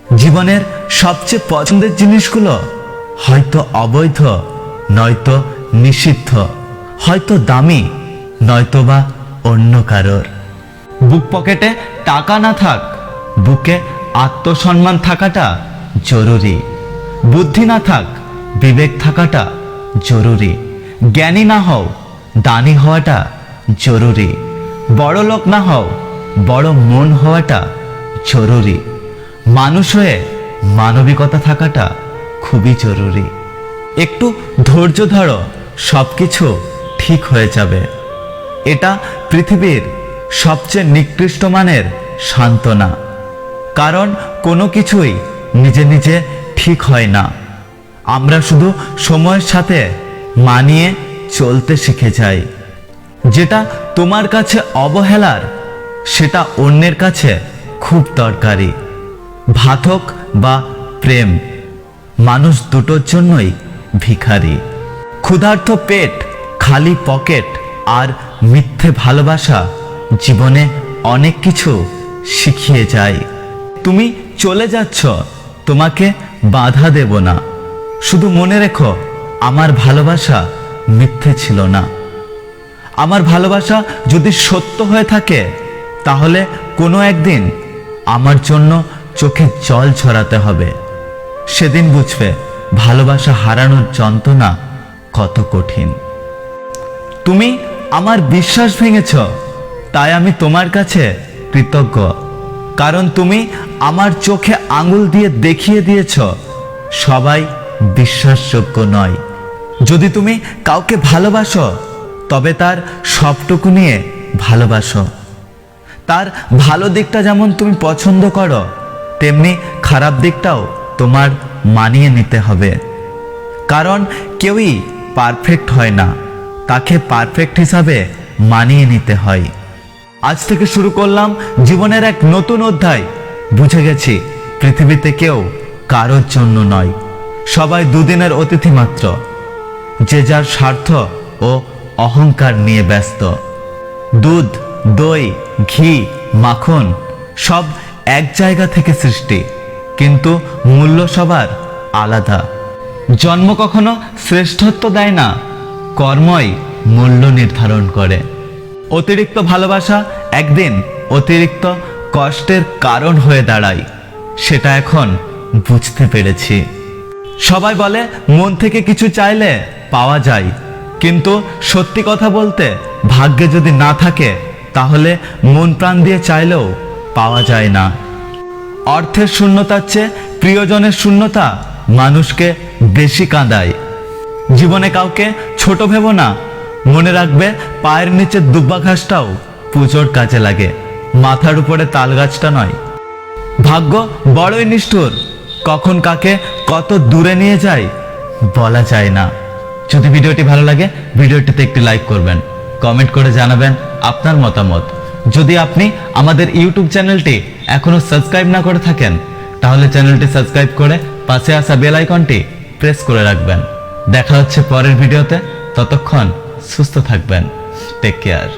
জীবনের সবচেয়ে পছন্দের জিনিসগুলো হয়তো অবৈধ, নয়তো নিষিদ্ধ, হয়তো দামি, নয়তোবা অন্য কারোর। বুক পকেটে টাকা না থাক, বুকে আত্মসম্মান থাকাটা জরুরি। বুদ্ধি না থাক, বিবেক থাকাটা জরুরি। জ্ঞানী না হও, দানী হওয়াটা জরুরি। বড় লোক না হও, বড় মন হওয়াটা জরুরি। মানুষ হয়ে মানবিকতা থাকাটা খুবই জরুরি। একটু ধৈর্য ধরো, সবকিছু ঠিক হয়ে যাবে। এটা পৃথিবীর সবচেয়ে নিকৃষ্ট মানের সান্ত্বনা, কারণ কোনো কিছুই নিজে নিজে ঠিক হয় না। আমরা শুধু সময়ের সাথে মানিয়ে চলতে শিখে যাই। যেটা তোমার কাছে অবহেলার, সেটা অন্যের কাছে খুব দরকারি। ভাত হোক বা প্রেম, মানুষ দুটোর জন্যই ভিখারি। ক্ষুধার্ত পেট, খালি পকেট আর মিথ্যে ভালোবাসা জীবনে অনেক কিছু শিখিয়ে যায়। তুমি চলে যাচ্ছ, তোমাকে বাধা দেব না। শুধু মনে রেখো, আমার ভালোবাসা মিথ্যে ছিল না। আমার ভালোবাসা যদি সত্য হয়ে থাকে, তাহলে কোনো একদিন আমার জন্য চোখে জল ঝরাতে হবে। সেদিন বুঝবে ভালোবাসা হারানোর যন্ত্রণা কত কঠিন। তুমি আমার বিশ্বাস ভেঙেছ, তাই আমি তোমার কাছে কৃতজ্ঞ। কারণ তুমি আমার চোখে আঙুল দিয়ে দেখিয়ে দিয়েছ সবাই বিশ্বাসযোগ্য নয়। যদি তুমি কাউকে ভালোবাসো, তবে তার সবটুকু নিয়ে ভালোবাসো। তার ভালো দিকটা যেমন তুমি পছন্দ করো, তেমনি খারাপ দিকটাও তোমার মানিয়ে নিতে হবে। কারণ কেউই পারফেক্ট হয় না, তাকে পারফেক্ট হিসাবে মানিয়ে নিতে হয়। আজ থেকে শুরু করলাম জীবনের এক নতুন অধ্যায়। বুঝে গেছি পৃথিবীতে কেউ কারোর জন্য নয়, সবাই দুদিনের অতিথি মাত্র। যে যার স্বার্থ ও অহংকার নিয়ে ব্যস্ত। দুধ, দই, ঘি, মাখন সব এক জায়গা থেকে সৃষ্টি, কিন্তু মূল্য সবার আলাদা। জন্ম কখনো শ্রেষ্ঠত্ব দেয় না, কর্মই মূল্য নির্ধারণ করে। অতিরিক্ত ভালোবাসা একদিন অতিরিক্ত কষ্টের কারণ হয়ে দাঁড়ায়, সেটা এখন বুঝতে পেরেছি। সবাই বলে মন থেকে কিছু চাইলে পাওয়া যায়, কিন্তু সত্যি কথা বলতে ভাগ্যে যদি না থাকে, তাহলে মন প্রাণ দিয়ে চাইলেও পাওয়া যায় না। অর্থের শূন্যতার চেয়ে প্রিয়জনের শূন্যতা মানুষকে বেশি কাঁদায়। জীবনে কাউকে ছোট ভেবো না, মনে রাখবে পায়ের নিচে দুব্বা ঘাসটাও পুজোর কাজে লাগে, মাথার উপরে তাল গাছটা নয়। ভাগ্য বড়ই নিষ্ঠুর, কখন কাকে কত দূরে নিয়ে যায় বলা যায় না। যদি ভিডিওটি ভালো লাগে, ভিডিওটিতে একটি লাইক করবেন, কমেন্ট করে জানাবেন আপনার মতামত। যদি আপনি আমাদের ইউটিউব চ্যানেলটি এখনো সাবস্ক্রাইব না করে থাকেন, তাহলে চ্যানেলটি সাবস্ক্রাইব করে পাশে আসা বেল আইকনটি প্রেস করে রাখবেন। দেখা হচ্ছে পরের ভিডিওতে, ততক্ষণ সুস্থ থাকবেন। Take care.